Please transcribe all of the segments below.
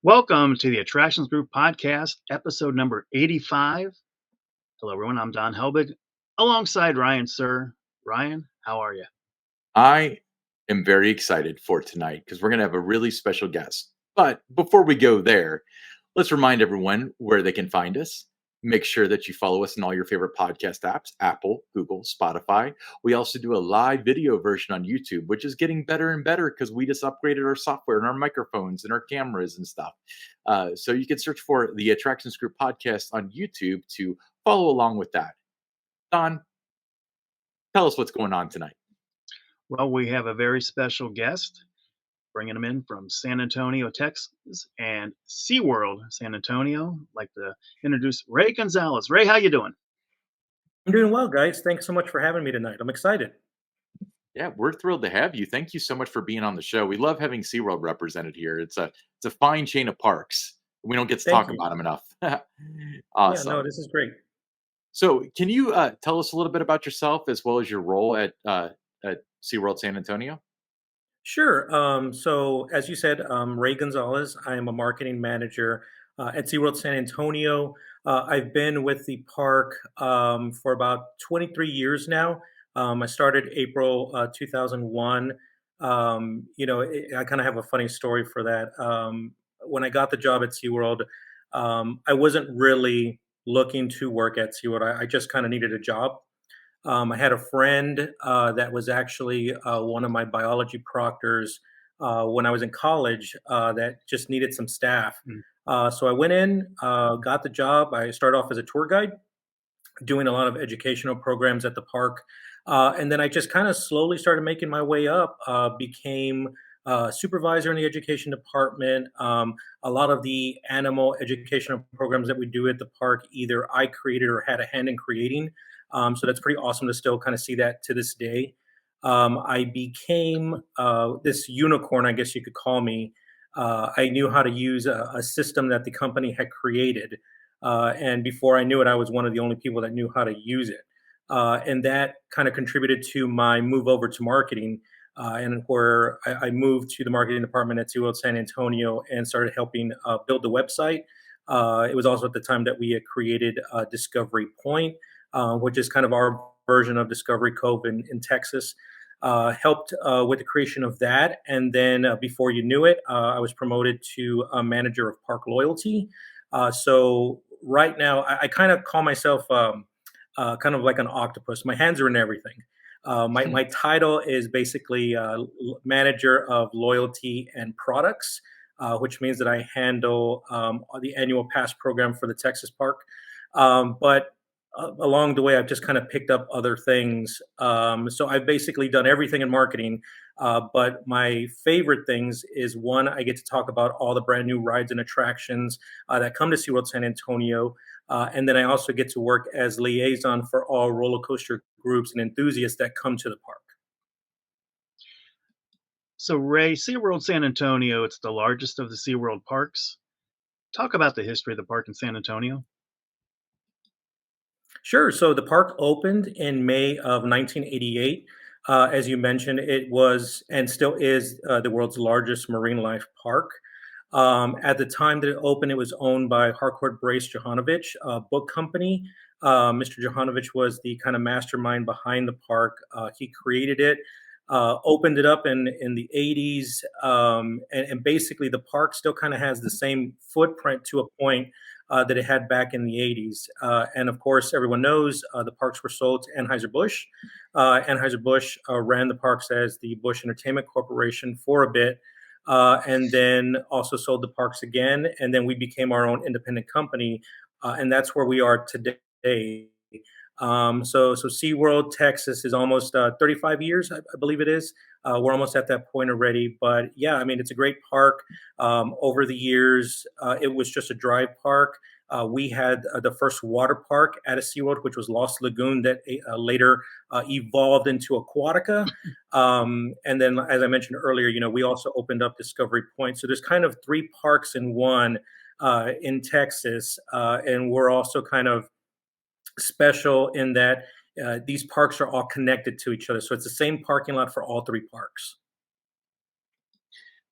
Welcome to the Attractions Group Podcast, episode number 85. Hello, everyone. I'm Don Helbig alongside Ryan, sir. Ryan, how are you? I am very excited for tonight because we're going to have a really special guest. But before we go there, let's remind everyone where they can find us. Make sure that you follow us in all your favorite podcast apps: Apple, Google, Spotify. We also do a live video version on YouTube, which is getting better and better because we just upgraded our software and our microphones and our cameras and stuff. So you can search for the Attractions Group podcast on YouTube to follow along with that. Don, tell us what's going on tonight. Well, we have a very special guest, bringing him in from San Antonio, Texas, and SeaWorld San Antonio. I'd like to introduce Ray Gonzales. Ray, how you doing? I'm doing well, guys. Thanks so much for having me tonight. I'm excited. Yeah, we're thrilled to have you. Thank you so much for being on the show. We love having SeaWorld represented here. It's a fine chain of parks. We don't get to Thank talk you. about them enough. Yeah, no, Awesome. this is great. So, can you tell us a little bit about yourself as well as your role at SeaWorld San Antonio? Sure. So, as you said, Ray Gonzales. I am a marketing manager at SeaWorld San Antonio. I've been with the park for about 23 years now. I started April 2001. I kind of have a funny story for that. When I got the job at SeaWorld, I wasn't really looking to work at SeaWorld. I just kind of needed a job. I had a friend that was actually one of my biology proctors when I was in college that just needed some staff. Mm. So I went in, got the job. I started off as a tour guide, doing a lot of educational programs at the park. And then I just kind of slowly started making my way up, became supervisor in the education department. A lot of the animal educational programs that we do at the park, either I created or had a hand in creating. So that's pretty awesome to still kind of see that to this day. I became this unicorn, I guess you could call me. I knew how to use a system that the company had created. And before I knew it, I was one of the only people that knew how to use it. And that kind of contributed to my move over to marketing, and where I moved to the marketing department at SeaWorld San Antonio and started helping build the website. It was also at the time that we had created Discovery Point, which is kind of our version of Discovery Cove in Texas. Helped with the creation of that. And then before you knew it, I was promoted to a manager of park loyalty. So right now, I kind of call myself kind of like an octopus. My hands are in everything. My title is basically manager of loyalty and products, which means that I handle the annual pass program for the Texas park. But along the way, I've just kind of picked up other things. So I've basically done everything in marketing. But my favorite things is one, I get to talk about all the brand new rides and attractions that come to SeaWorld San Antonio. And then I also get to work as liaison for all roller coaster groups and enthusiasts that come to the park. So, Ray, SeaWorld San Antonio, it's the largest of the SeaWorld parks. Talk about the history of the park in San Antonio. Sure. So the park opened in May of 1988. As you mentioned, it was and still is the world's largest marine life park. At the time that it opened, it was owned by Harcourt Brace Johanovich, a book company. Mr. Johanovich was the kind of mastermind behind the park. He created it, opened it up in the 80s, and basically the park still kind of has the same footprint to a point that it had back in the 80s. And of course, everyone knows the parks were sold to Anheuser-Busch. Anheuser-Busch ran the parks as the Busch Entertainment Corporation for a bit, and then also sold the parks again. And then we became our own independent company, and that's where we are today. So SeaWorld Texas is almost 35 years, I believe it is. We're almost at that point already. But yeah, I mean, it's a great park. Over the years, it was just a dry park. We had the first water park at a SeaWorld, which was Lost Lagoon, that later evolved into Aquatica. And then, as I mentioned earlier, we also opened up Discovery Point. So there's kind of three parks in one in Texas. And we're also kind of special in that these parks are all connected to each other. So it's the same parking lot for all three parks.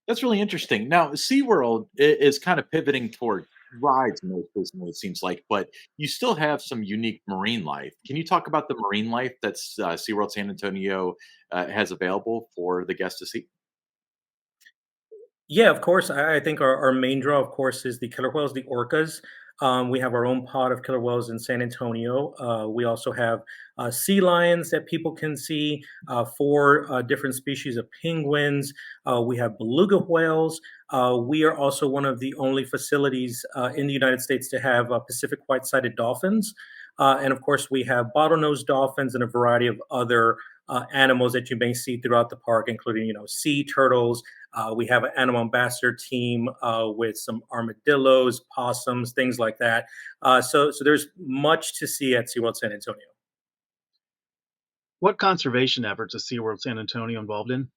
That's really interesting. Now, SeaWorld is kind of pivoting toward rides most recently, it seems like, but you still have some unique marine life. Can you talk about the marine life that's SeaWorld San Antonio has available for the guests to see? Yeah, of course. I think our main draw, of course, is the killer whales, the orcas. We have our own pod of killer whales in San Antonio. We also have sea lions that people can see, four different species of penguins. We have beluga whales. We are also one of the only facilities in the United States to have Pacific white-sided dolphins. And of course, we have bottlenose dolphins and a variety of other animals that you may see throughout the park, including, sea turtles. We have an animal ambassador team with some armadillos, possums, things like that. So there's much to see at SeaWorld San Antonio. What conservation efforts is SeaWorld San Antonio involved in?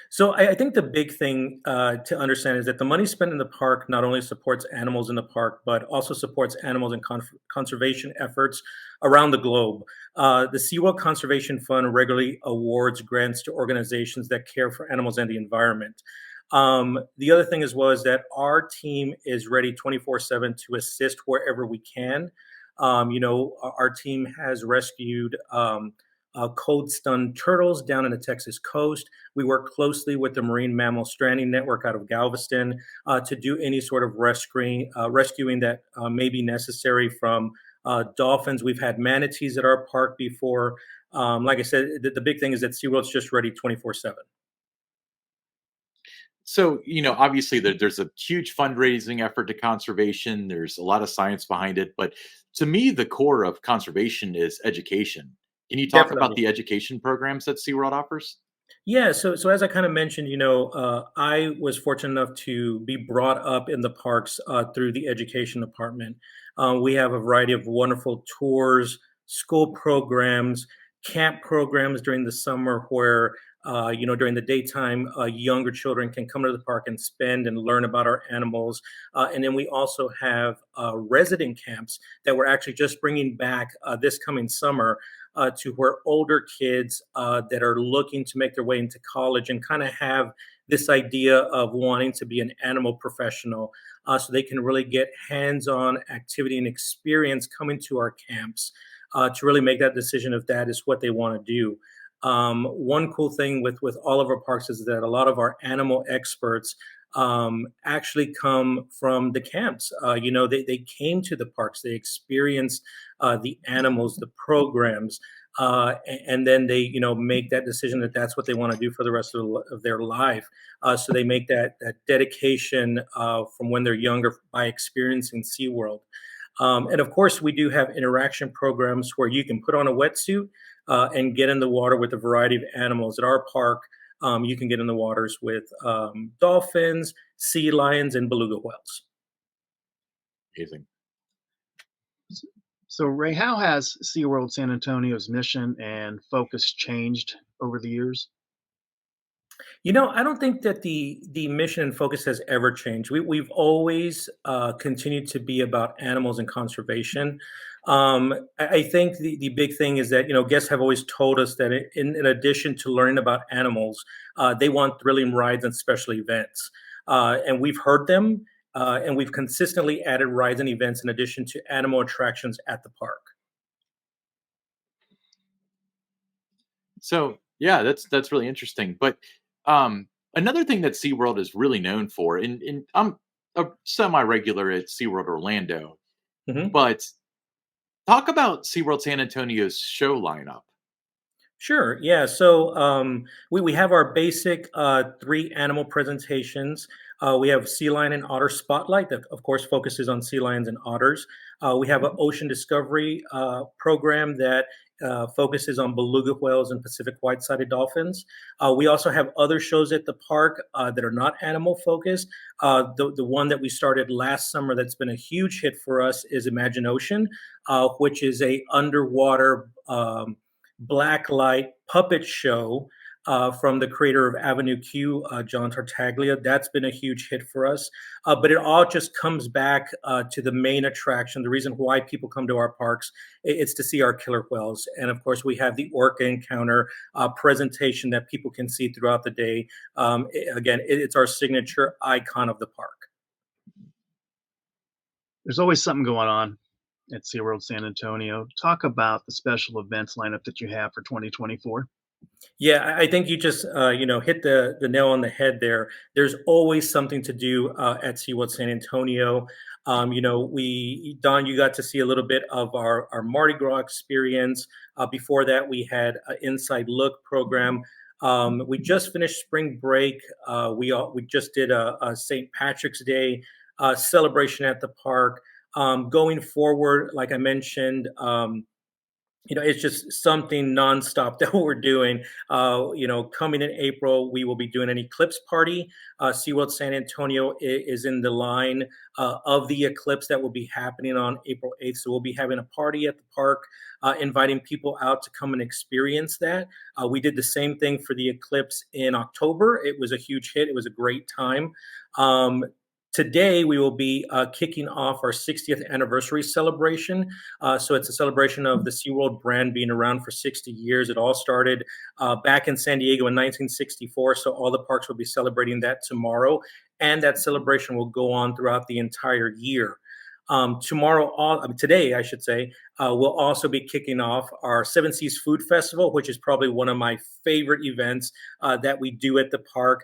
So I think the big thing to understand is that the money spent in the park not only supports animals in the park, but also supports animals and conservation efforts around the globe. The SeaWorld Conservation Fund regularly awards grants to organizations that care for animals and the environment. The other thing as well is that our team is ready 24/7 to assist wherever we can. Our team has rescued cold stunned turtles down in the Texas coast. We work closely with the Marine Mammal Stranding Network out of Galveston to do any sort of rescuing that may be necessary from dolphins. We've had manatees at our park before. Like I said, the big thing is that SeaWorld's just ready 24/7. So, obviously there's a huge fundraising effort to conservation. There's a lot of science behind it, but to me, the core of conservation is education. Can you talk about Definitely. the education programs that SeaWorld offers? Yeah, so as I kind of mentioned, I was fortunate enough to be brought up in the parks through the education department. We have a variety of wonderful tours, school programs, camp programs during the summer where, during the daytime, younger children can come to the park and spend and learn about our animals. And then we also have resident camps that we're actually just bringing back this coming summer to where older kids that are looking to make their way into college and kind of have this idea of wanting to be an animal professional so they can really get hands-on activity and experience coming to our camps to really make that decision if that is what they want to do. One cool thing with all of our parks is that a lot of our animal experts actually come from the camps. They came to the parks, they experienced the animals, the programs, and then they, make that decision that that's what they want to do for the rest of their life. So they make that dedication from when they're younger by experiencing SeaWorld. And of course, we do have interaction programs where you can put on a wetsuit and get in the water with a variety of animals. At our park, you can get in the waters with dolphins, sea lions, and beluga whales. Amazing. So, Ray, how has SeaWorld San Antonio's mission and focus changed over the years? I don't think that the mission and focus has ever changed. We've always continued to be about animals and conservation. I think the big thing is that guests have always told us that in addition to learning about animals, they want thrilling rides and special events, and we've heard them, and we've consistently added rides and events in addition to animal attractions at the park. So, yeah, that's really interesting. But another thing that SeaWorld is really known for, and I'm a semi-regular at SeaWorld Orlando, Mhm. but talk about SeaWorld San Antonio's show lineup. Sure. Yeah. So we have our basic three animal presentations. We have Sea Lion and Otter Spotlight that, of course, focuses on sea lions and otters. We have an ocean discovery program that focuses on beluga whales and Pacific white-sided dolphins. We also have other shows at the park that are not animal focused. The one that we started last summer that's been a huge hit for us is Imagine Ocean, which is a underwater black light puppet show from the creator of Avenue Q, John Tartaglia. That's been a huge hit for us. But it all just comes back to the main attraction. The reason why people come to our parks is to see our killer whales. And of course, we have the orca encounter presentation that people can see throughout the day. Again, it's our signature icon of the park. There's always something going on at SeaWorld San Antonio. Talk about the special events lineup that you have for 2024. Yeah, I think you just hit the nail on the head there. There's always something to do at SeaWorld San Antonio. We Don, you got to see a little bit of our Mardi Gras experience. Before that, we had an Inside Look program. We just finished spring break. We just did a St. Patrick's Day celebration at the park. Going forward, like I mentioned. It's just something nonstop that we're doing. Coming in April, we will be doing an eclipse party. SeaWorld San Antonio is in the line of the eclipse that will be happening on April 8th. So we'll be having a party at the park, inviting people out to come and experience that. We did the same thing for the eclipse in October. It was a huge hit. It was a great time. Today, we will be kicking off our 60th anniversary celebration. So it's a celebration of the SeaWorld brand being around for 60 years. It all started back in San Diego in 1964. So all the parks will be celebrating that tomorrow. And that celebration will go on throughout the entire year. Today, I should say, we'll also be kicking off our Seven Seas Food Festival, which is probably one of my favorite events that we do at the park.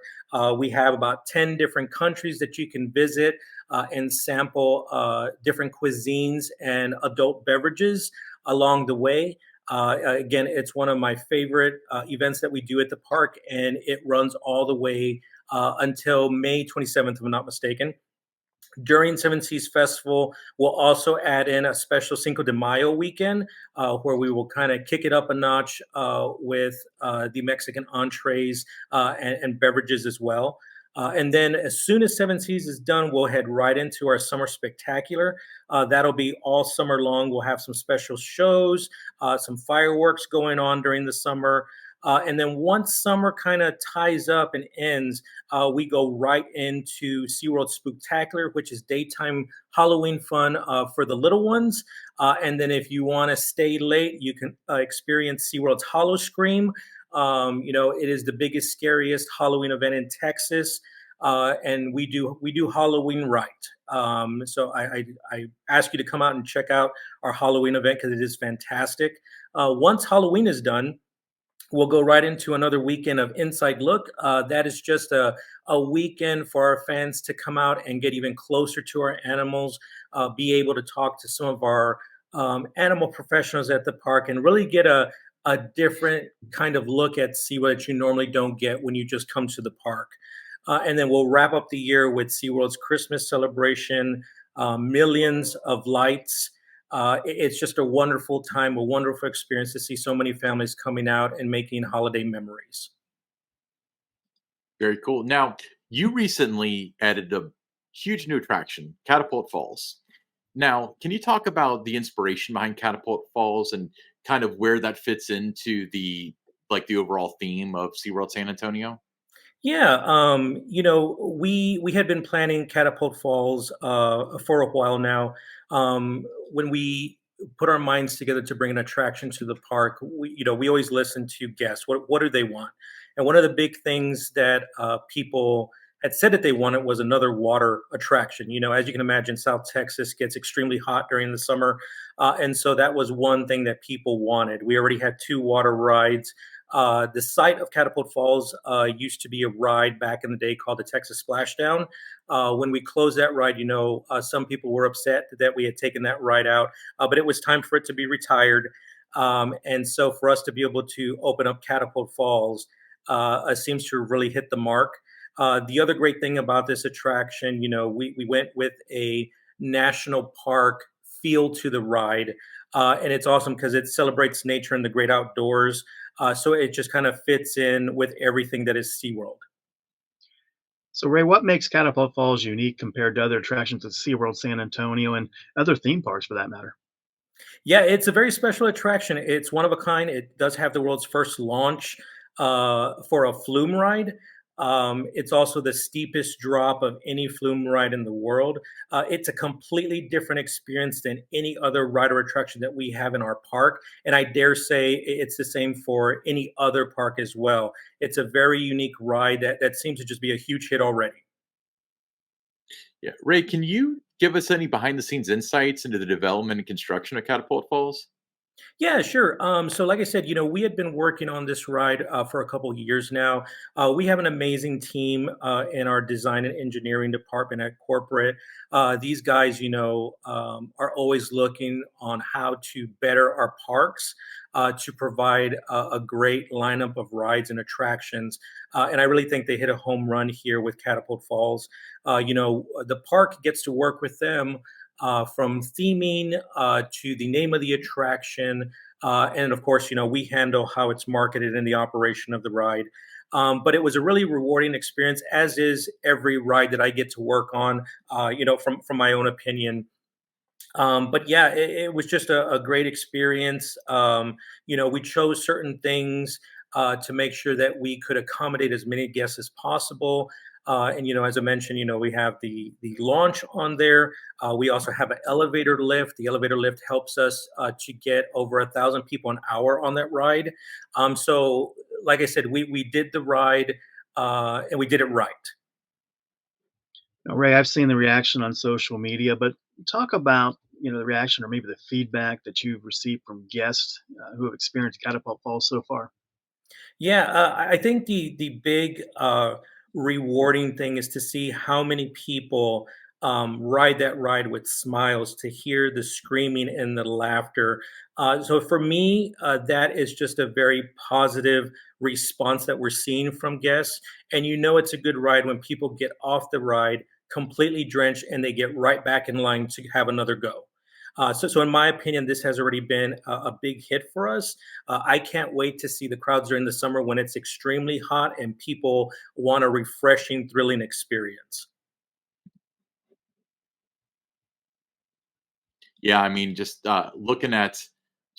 We have about 10 different countries that you can visit and sample different cuisines and adult beverages along the way. Again, it's one of my favorite events that we do at the park, and it runs all the way until May 27th, if I'm not mistaken. During Seven Seas Festival, we'll also add in a special Cinco de Mayo weekend where we will kind of kick it up a notch with the Mexican entrees and beverages as well. And then as soon as Seven Seas is done, we'll head right into our Summer Spectacular. That'll be all summer long. We'll have some special shows, some fireworks going on during the summer. And then once summer kind of ties up and ends, we go right into SeaWorld Spooktacular, which is daytime Halloween fun for the little ones. And then if you want to stay late, you can experience SeaWorld's Hollow Scream. It is the biggest, scariest Halloween event in Texas. And we do Halloween right. So I ask you to come out and check out our Halloween event because it is fantastic. Once Halloween is done, we'll go right into another weekend of Inside Look. That is just a weekend for our fans to come out and get even closer to our animals, be able to talk to some of our animal professionals at the park, and really get a different kind of look at SeaWorld that you normally don't get when you just come to the park. And then we'll wrap up the year with SeaWorld's Christmas celebration, millions of lights. It's just a wonderful time, a wonderful experience to see so many families coming out and making holiday memories. Very cool. Now, you recently added a huge new attraction, Catapult Falls. Now, can you talk about the inspiration behind Catapult Falls and kind of where that fits into the overall theme of SeaWorld San Antonio? Yeah, we had been planning Catapult Falls for a while now. When we put our minds together to bring an attraction to the park, we always listen to guests. What do they want? And one of the big things that people had said that they wanted was another water attraction. As you can imagine, South Texas gets extremely hot during the summer, and so that was one thing that people wanted. We already had two water rides. The site of Catapult Falls used to be a ride back in the day called the Texas Splashdown. When we closed that ride, some people were upset that we had taken that ride out, but it was time for it to be retired. And so for us to be able to open up Catapult Falls seems to really hit the mark. The other great thing about this attraction, we went with a national park feel to the ride. And it's awesome because it celebrates nature and the great outdoors. So it just kind of fits in with everything that is SeaWorld. So, Ray, what makes Catapult Falls unique compared to other attractions at SeaWorld San Antonio and other theme parks for that matter? Yeah, it's a very special attraction. It's one of a kind. It does have the world's first launch. for a flume ride. It's also the steepest drop of any flume ride in the world. It's a completely different experience than any other ride or attraction that we have in our park. And I dare say it's the same for any other park as well. It's a very unique ride that seems to just be a huge hit already. Yeah. Ray, can you give us any behind the scenes insights into the development and construction of Catapult Falls? Yeah, sure. So, like I said, we had been working on this ride for a couple of years now. We have an amazing team in our design and engineering department at corporate. These guys, are always looking on how to better our parks to provide a great lineup of rides and attractions. And I really think they hit a home run here with Catapult Falls. The park gets to work with them from theming to the name of the attraction. And of course, we handle how it's marketed and the operation of the ride. But it was a really rewarding experience, as is every ride that I get to work on, from my own opinion. But yeah, it was just a great experience. We chose certain things to make sure that we could accommodate as many guests as possible. And as I mentioned, we have the launch on there. We also have an elevator lift. The elevator lift helps us to get over 1,000 people an hour on that ride. So, like I said, we did the ride and we did it right. Now, Ray, I've seen the reaction on social media, but talk about the reaction or maybe the feedback that you've received from guests who have experienced Catapult Falls so far. Yeah, I think the big rewarding thing is to see how many people ride that ride with smiles, to hear the screaming and the laughter. So for me, that is just a very positive response that we're seeing from guests. And it's a good ride when people get off the ride completely drenched and they get right back in line to have another go. So in my opinion, this has already been a big hit for us. I can't wait to see the crowds during the summer when it's extremely hot and people want a refreshing, thrilling experience. Yeah, I mean, just looking at,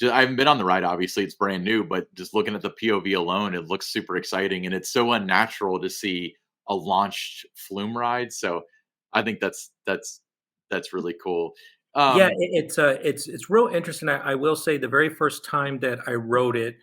I haven't been on the ride. Obviously, it's brand new, but just looking at the POV alone, it looks super exciting, and it's so unnatural to see a launched flume ride. So, I think that's really cool. Yeah, Um, it's real interesting. I will say the very first time that I wrote it,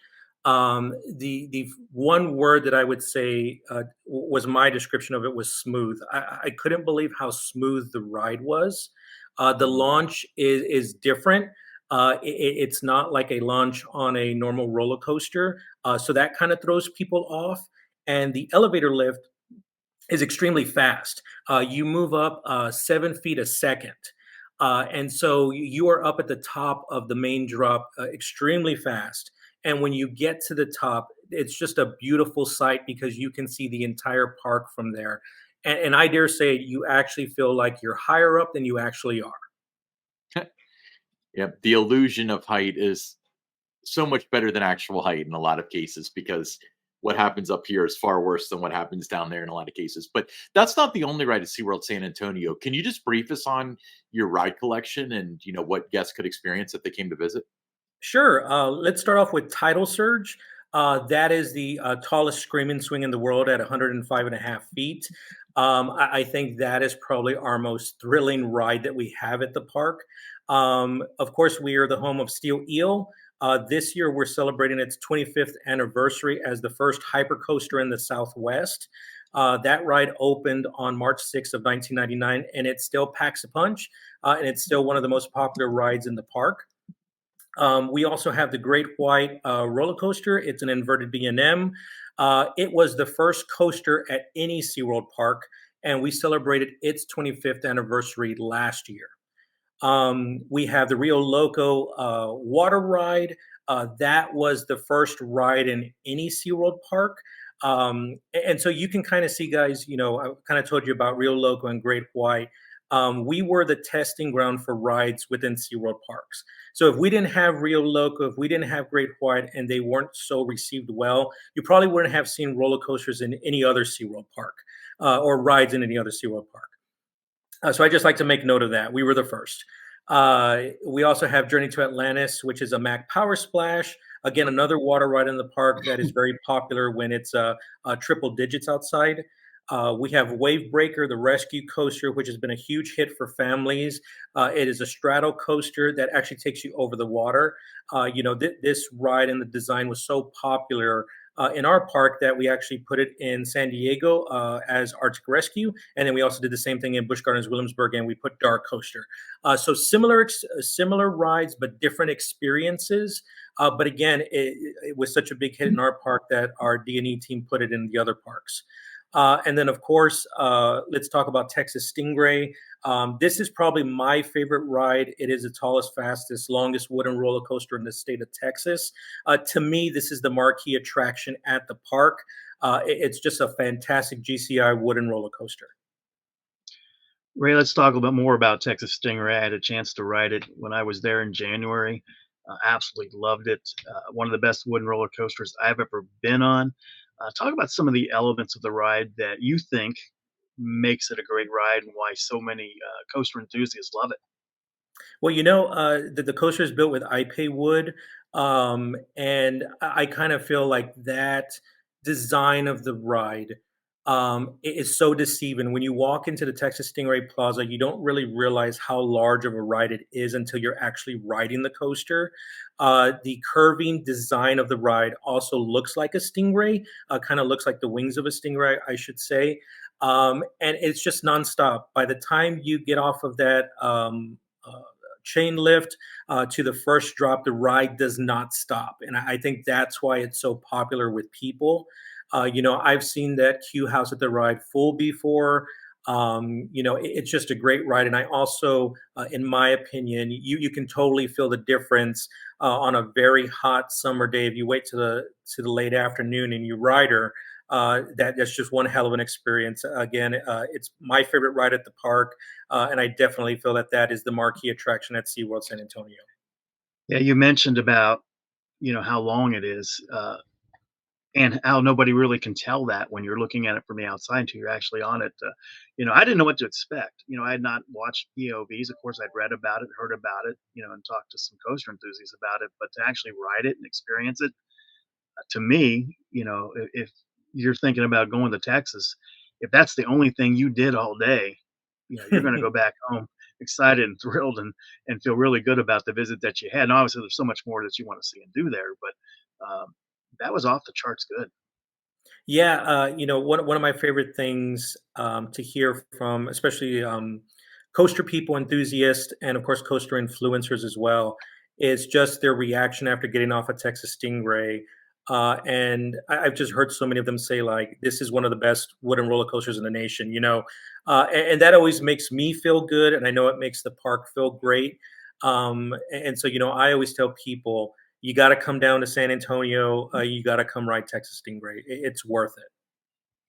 the one word that I would say was my description of it was smooth. I couldn't believe how smooth the ride was. The mhm. launch is different. It's not like a launch on a normal roller coaster, so that kind of throws people off. And the elevator lift is extremely fast. You move up 7 feet a second. And so you are up at the top of the main drop extremely fast. And when you get to the top, it's just a beautiful sight because you can see the entire park from there. And I dare say you actually feel like you're higher up than you actually are. Yeah, the illusion of height is so much better than actual height in a lot of cases because what happens up here is far worse than what happens down there in a lot of cases. But that's not the only ride at SeaWorld San Antonio. Can you just brief us on your ride collection and what guests could experience if they came to visit? Sure. Let's start off with Tidal Surge. That is the tallest screaming swing in the world at 105.5 feet. I think that is probably our most thrilling ride that we have at the park. Of course, we are the home of Steel Eel. This year, we're celebrating its 25th anniversary as the first hypercoaster in the Southwest. That ride opened on March 6th of 1999, and it still packs a punch, and it's still one of the most popular rides in the park. We also have the Great White roller coaster. It's an inverted B&M. It was the first coaster at any SeaWorld park, and we celebrated its 25th anniversary last year. We have the Rio Loco water ride. That was the first ride in any SeaWorld park. And so you can kind of see, guys, I kind of told you about Rio Loco and Great White. We were the testing ground for rides within SeaWorld parks. So if we didn't have Rio Loco, if we didn't have Great White, and they weren't so received well, you probably wouldn't have seen roller coasters in any other SeaWorld park or rides in any other SeaWorld park. So I just like to make note of that. We were the first. We also have Journey to Atlantis, which is a Mac Power Splash. Again, another water ride in the park that is very popular when it's triple digits outside. We have Wave Breaker, the rescue coaster, which has been a huge hit for families. It is a straddle coaster that actually takes you over the water. This ride and the design was so popular in our park that we actually put it in San Diego as Arctic Rescue, and then we also did the same thing in Busch Gardens, Williamsburg, and we put Dark Coaster. So similar rides, but different experiences. But again, it was such a big hit in our park that our D&E team put it in the other parks. And then, of course, let's talk about Texas Stingray. This is probably my favorite ride. It is the tallest, fastest, longest wooden roller coaster in the state of Texas. To me, this is the marquee attraction at the park. It's just a fantastic GCI wooden roller coaster. Ray, let's talk a little bit more about Texas Stingray. I had a chance to ride it when I was there in January. Absolutely loved it. One of the best wooden roller coasters I've ever been on. Talk about some of the elements of the ride that you think makes it a great ride and why so many coaster enthusiasts love it. Well, the coaster is built with ipe wood, and I kind of feel like that design of the ride is so deceiving. When you walk into the Texas Stingray Plaza, you don't really realize how large of a ride it is until you're actually riding the coaster. The curving design of the ride also looks like a stingray, kind of looks like the wings of a stingray, I should say. And it's just nonstop. By the time you get off of that chain lift to the first drop, the ride does not stop. And I think that's why it's so popular with people. I've seen that queue house at the ride full before. It's just a great ride. And I also, in my opinion, you can totally feel the difference on a very hot summer day. If you wait to the late afternoon and you ride her, that's just one hell of an experience. Again, it's my favorite ride at the park, and I definitely feel that that is the marquee attraction at SeaWorld San Antonio. Yeah, you mentioned about how long it is, and how nobody really can tell that when you're looking at it from the outside until you're actually on it. I didn't know what to expect. I had not watched POVs. Of course, I'd read about it, heard about it, and talked to some coaster enthusiasts about it. But to actually ride it and experience it, to me, if you're thinking about going to Texas, if that's the only thing you did all day, you're going to go back home excited and thrilled and feel really good about the visit that you had. And obviously, there's so much more that you want to see and do there, but that was off the charts good. Yeah, one of my favorite things to hear from, especially coaster people, enthusiasts, and of course coaster influencers as well, is just their reaction after getting off a Texas Stingray. And I've just heard so many of them say like, "This is one of the best wooden roller coasters in the nation." And that always makes me feel good, and I know it makes the park feel great. And so I always tell people you got to come down to San Antonio. You got to come ride Texas Stingray. It's worth it.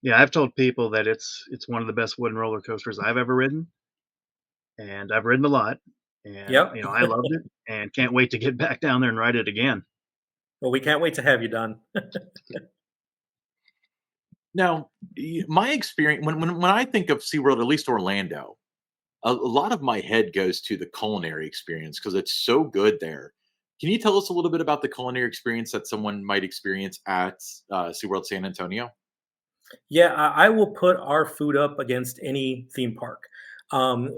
Yeah, I've told people that it's one of the best wooden roller coasters I've ever ridden, and I've ridden a lot, and Yep. I loved it, and can't wait to get back down there and ride it again. Well, we can't wait to have you done. Now, my experience when I think of SeaWorld, at least Orlando, a lot of my head goes to the culinary experience because it's so good there. Can you tell us a little bit about the culinary experience that someone might experience at SeaWorld San Antonio? Yeah, I will put our food up against any theme park.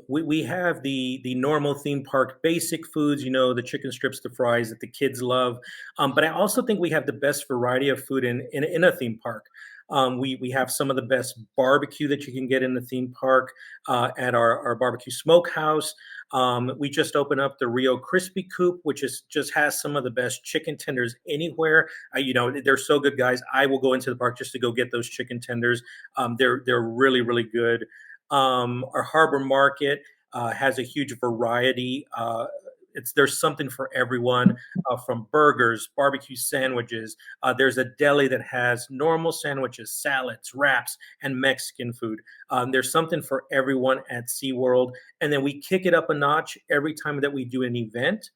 We have the normal theme park basic foods, the chicken strips, the fries that the kids love. But I also think we have the best variety of food in a theme park. We have some of the best barbecue that you can get in the theme park at our barbecue smokehouse. We just opened up the Rio Crispy Coop, which is just has some of the best chicken tenders anywhere. They're so good, guys. I will go into the park just to go get those chicken tenders. They're really really good. Our harbor market has a huge variety. There's something for everyone, from burgers, barbecue sandwiches. There's a deli that has normal sandwiches, salads, wraps, and Mexican food. There's something for everyone at SeaWorld. And then we kick it up a notch every time that we do an event.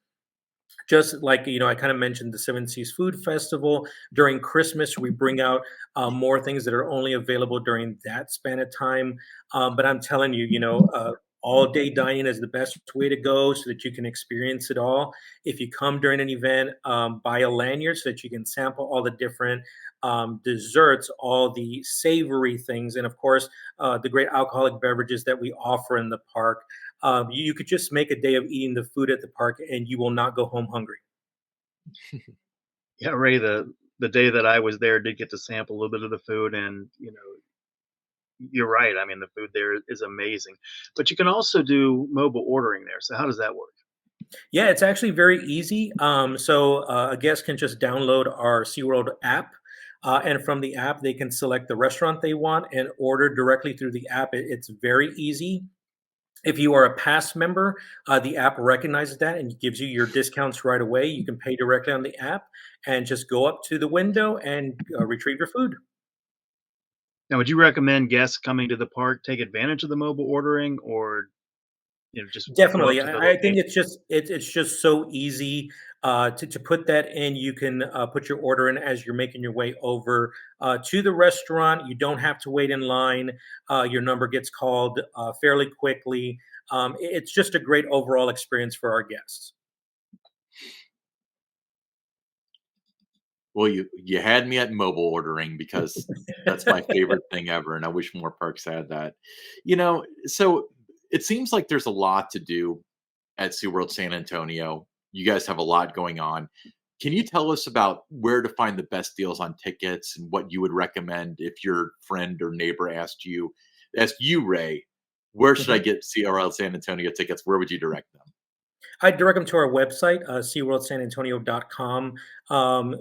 Just like, I kind of mentioned the Seven Seas Food Festival. During Christmas, we bring out more things that are only available during that span of time. But I'm telling you, all day dining is the best way to go so that you can experience it all. If you come during an event, buy a lanyard so that you can sample all the different desserts, all the savory things, and of course, the great alcoholic beverages that we offer in the park. You could just make a day of eating the food at the park and you will not go home hungry. Yeah, Ray, the day that I was there did get to sample a little bit of the food, and you're right. I mean, the food there is amazing, but you can also do mobile ordering there. So how does that work? Yeah, it's actually very easy. A guest can just download our SeaWorld app. And from the app, they can select the restaurant they want and order directly through the app. It's very easy. If you are a pass member, the app recognizes that and gives you your discounts right away. You can pay directly on the app and just go up to the window and retrieve your food. Now, would you recommend guests coming to the park take advantage of the mobile ordering, or just go up Definitely. to the I think location? it's just so easy to put that in. You can put your order in as you're making your way over to the restaurant. You don't have to wait in line. Your number gets called fairly quickly. It's just a great overall experience for our guests. Well, you had me at mobile ordering because that's my favorite thing ever, and I wish more parks had that. So it seems like there's a lot to do at SeaWorld San Antonio. You guys have a lot going on. Can you tell us about where to find the best deals on tickets and what you would recommend if your friend or neighbor asked you, Ray, where should I Mhm. get CRL San Antonio tickets? Where would you direct them? I direct them to our website, SeaWorldSanAntonio.com.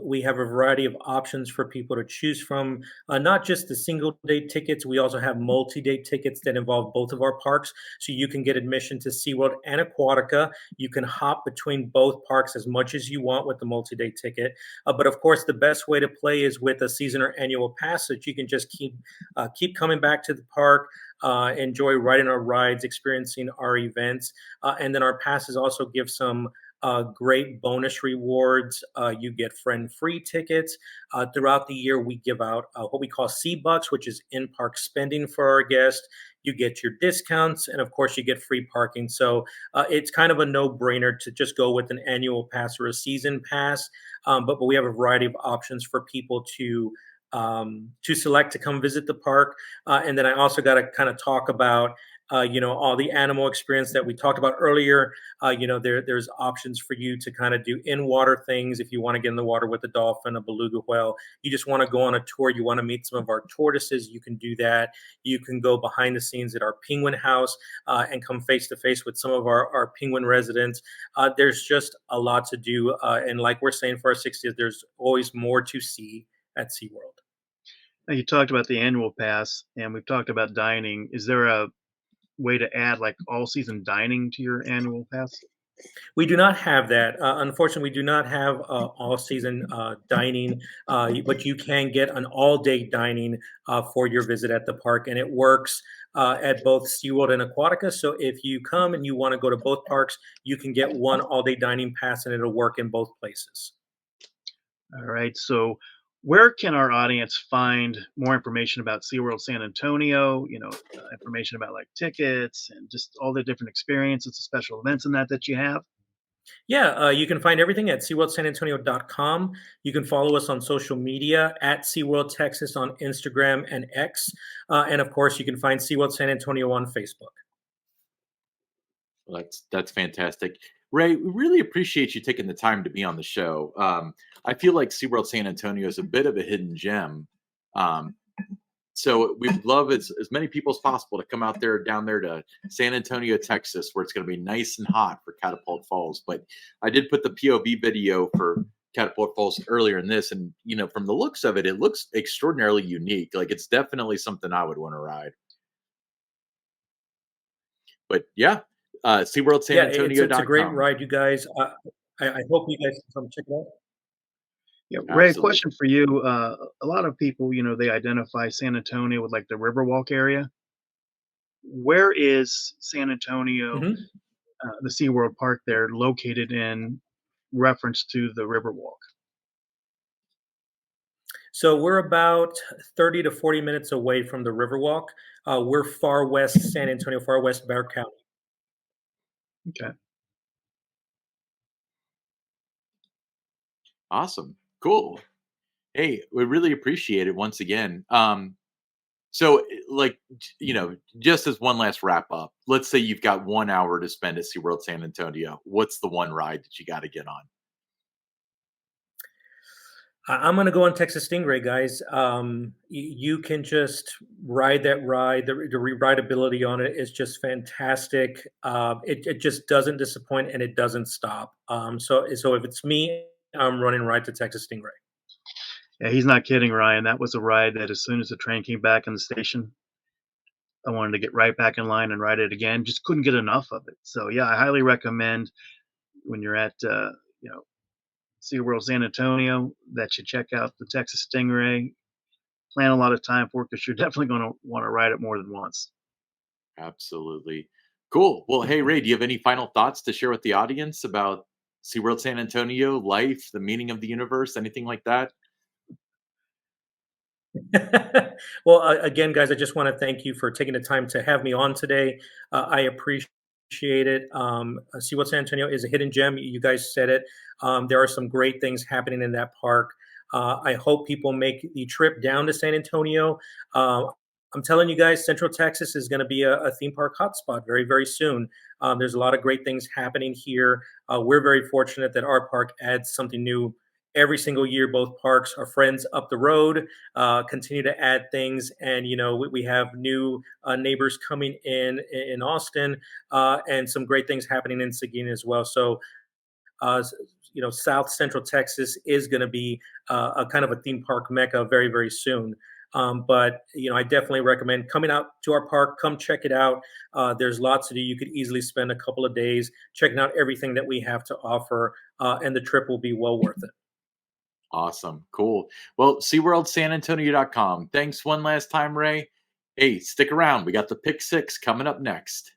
We have a variety of options for people to choose from, not just the single day tickets. We also have multi day tickets that involve both of our parks. So you can get admission to SeaWorld and Aquatica. You can hop between both parks as much as you want with the multi day ticket. But of course, the best way to play is with a season or annual pass so that you can just keep coming back to the park. Enjoy riding our rides, experiencing our events. And then our passes also give some great bonus rewards. You get friend free tickets. Throughout the year, we give out what we call Sea Bucks, which is in park spending for our guests. You get your discounts, and of course, you get free parking. So it's kind of a no brainer to just go with an annual pass or a season pass. But we have a variety of options for people to select to come visit the park. And then I also got to kind of talk about all the animal experience that we talked about earlier. There's options for you to kind of do in water things if you want to get in the water with a dolphin, a beluga whale. You just want to go on a tour. You want to meet some of our tortoises. You can do that. You can go behind the scenes at our penguin house and come face to face with some of our penguin residents. There's just a lot to do. And like we're saying for our 60th, there's always more to see at SeaWorld. Now, you talked about the annual pass, and we've talked about dining. Is there a way to add like all season dining to your annual pass? We do not have that. Unfortunately, we do not have all season dining, but you can get an all day dining for your visit at the park, and it works at both SeaWorld and Aquatica. So if you come and you want to go to both parks, you can get one all day dining pass, and it'll work in both places. All right. So, where can our audience find more information about SeaWorld San Antonio? Information about like tickets and just all the different experiences, the special events and that you have. Yeah, you can find everything at SeaWorldSanAntonio.com. You can follow us on social media at SeaWorld Texas on Instagram and X. And of course, you can find SeaWorld San Antonio on Facebook. Well, that's fantastic. Ray, we really appreciate you taking the time to be on the show. I feel like SeaWorld San Antonio is a bit of a hidden gem. Um, so we'd love as many people as possible to come out there down there to San Antonio, Texas, where it's going to be nice and hot for Catapult Falls. But I did put the POV video for Catapult Falls earlier in this, and from the looks of it, it looks extraordinarily unique. Like it's definitely something I would want to ride. But yeah, Yeah, it's a great SeaWorldSanAntonio.com. ride, you guys. I hope you guys can come check it out. Yeah, Ray, Absolutely. question for you. A lot of people, they identify San Antonio with like the Riverwalk area. Where is San Antonio, Mhm. the SeaWorld Park there, located in reference to the Riverwalk? So we're about 30 to 40 minutes away from the Riverwalk. We're far west San Antonio, far west Bear County. Okay. Awesome. Cool. Hey, we really appreciate it once again. So, like, just as one last wrap up, let's say you've got 1 hour to spend at SeaWorld San Antonio. What's the one ride that you got to get on? I'm gonna go on Texas Stingray, guys. You can just ride that ride. The rideability on it is just fantastic. It just doesn't disappoint and it doesn't stop. So if it's me, I'm running right to Texas Stingray. Yeah, he's not kidding, Ryan. That was a ride that as soon as the train came back in the station, I wanted to get right back in line and ride it again. Just couldn't get enough of it. So yeah, I highly recommend when you're at you know SeaWorld San Antonio that you check out the Texas Stingray. Plan a lot of time for it because you're definitely going to want to ride it more than once. Absolutely. Cool. Well, hey, Ray, do you have any final thoughts to share with the audience about SeaWorld San Antonio, life, the meaning of the universe, anything like that? Well, again, guys, I just want to thank you for taking the time to have me on today. I appreciate it. SeaWorld San Antonio is a hidden gem. You guys said it. There are some great things happening in that park. I hope people make the trip down to San Antonio. Uh, I'm telling you guys, Central Texas is going to be a theme park hotspot very, very soon. There's a lot of great things happening here. We're very fortunate that our park adds something new every single year. Both parks are friends up the road, continue to add things, and we have new neighbors coming in Austin, and some great things happening in Seguin as well. So uh, South Central Texas is going to be a kind of a theme park mecca very, very soon. But I definitely recommend coming out to our park. Come check it out. There's lots to do. You could easily spend a couple of days checking out everything that we have to offer, and the trip will be well worth it. Awesome. Cool. Well, SeaWorldSanAntonio.com. Thanks one last time, Ray. Hey, stick around. We got the pick six coming up next.